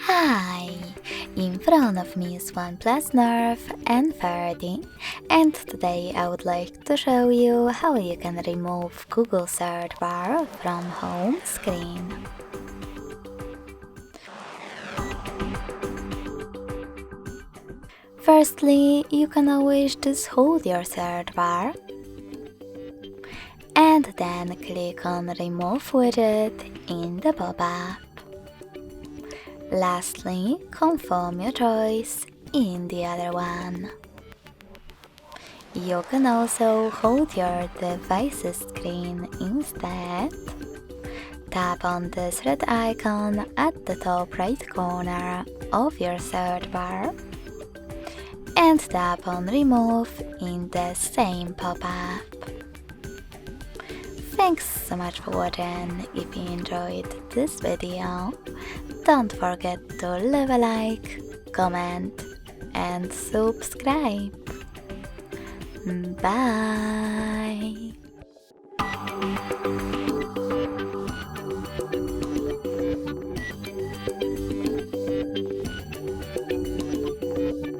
Hi! In front of me is OnePlus Nord N30, and today I would like to show you how you can remove Google search bar from home screen. Firstly, you can always just hold your search bar and then click on Remove Widget in the pop-up. Lastly, confirm your choice in the other one. You can also hold your device's screen instead. Tap on this red icon at the top right corner of your search bar and tap on Remove in the same pop-up. Thanks so much for watching. If you enjoyed this video, don't forget to leave a like, comment and subscribe. Bye!